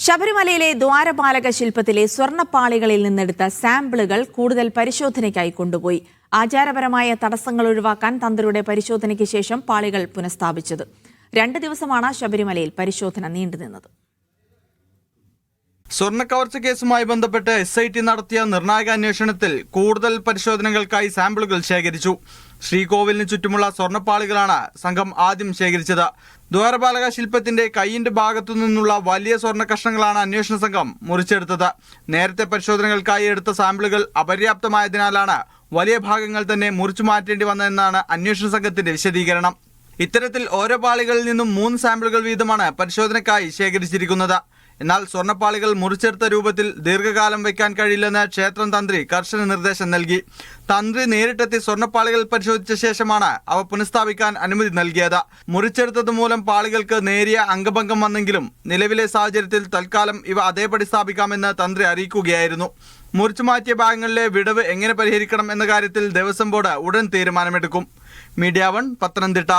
ശബരിമലയിലെ ദ്വാരപാലക ശില്പത്തിലെ സ്വർണ്ണപ്പാളികളിൽ നിന്നെടുത്ത സാമ്പിളുകൾ കൂടുതൽ പരിശോധനയ്ക്കായി കൊണ്ടുപോയി. ആചാരപരമായ തടസ്സങ്ങൾ ഒഴിവാക്കാൻ തന്ത്രിയുടെ പരിശോധനയ്ക്ക് ശേഷം പാളികൾ പുനഃസ്ഥാപിച്ചത്. 2 ദിവസമാണ് ശബരിമലയിൽ പരിശോധന നീണ്ടുനിന്നത്. സ്വർണ്ണക്കവർച്ച കേസുമായി ബന്ധപ്പെട്ട് SIT നടത്തിയ നിർണായക അന്വേഷണത്തിൽ കൂടുതൽ പരിശോധനകൾക്കായി സാമ്പിളുകൾ ശേഖരിച്ചു. ശ്രീകോവിലിന് ചുറ്റുമുള്ള സ്വർണ്ണപ്പാളികളാണ് സംഘം ആദ്യം ശേഖരിച്ചത്. ദ്വാരപാലക ശില്പത്തിന്റെ കൈയിന്റെ ഭാഗത്തു നിന്നുള്ള വലിയ സ്വർണ്ണ കഷ്ണങ്ങളാണ് അന്വേഷണ സംഘം മുറിച്ചെടുത്തത്. നേരത്തെ പരിശോധനകൾക്കായി എടുത്ത സാമ്പിളുകൾ അപര്യാപ്തമായതിനാലാണ് വലിയ ഭാഗങ്ങൾ തന്നെ മുറിച്ചു മാറ്റേണ്ടി വന്നതെന്നാണ് അന്വേഷണ സംഘത്തിന്റെ വിശദീകരണം. ഇത്തരത്തിൽ ഓരോ പാളികളിൽ നിന്നും 3 സാമ്പിളുകൾ വീതമാണ് പരിശോധനയ്ക്കായി ശേഖരിച്ചിരിക്കുന്നത്. എന്നാൽ സ്വർണ്ണപ്പാളികൾ മുറിച്ചെടുത്ത രൂപത്തിൽ ദീർഘകാലം വയ്ക്കാൻ കഴിയില്ലെന്ന് ക്ഷേത്രം തന്ത്രി കർശന നിർദ്ദേശം നൽകി. തന്ത്രി നേരിട്ടെത്തി സ്വർണ്ണപ്പാളികൾ പരിശോധിച്ച ശേഷമാണ് അവ പുനഃസ്ഥാപിക്കാൻ അനുമതി നൽകിയത്. മുറിച്ചെടുത്തത് മൂലം പാളികൾക്ക് നേരിയ അംഗഭംഗം വന്നെങ്കിലും നിലവിലെ സാഹചര്യത്തിൽ തൽക്കാലം ഇവ അതേപടി സ്ഥാപിക്കാമെന്ന് തന്ത്രി അറിയിക്കുകയായിരുന്നു. മുറിച്ചു മാറ്റിയ ഭാഗങ്ങളിലെ വിടവ് എങ്ങനെ പരിഹരിക്കണം എന്ന കാര്യത്തിൽ ദേവസ്വം ബോർഡ് ഉടൻ തീരുമാനമെടുക്കും. മീഡിയ 1 പത്തനംതിട്ട.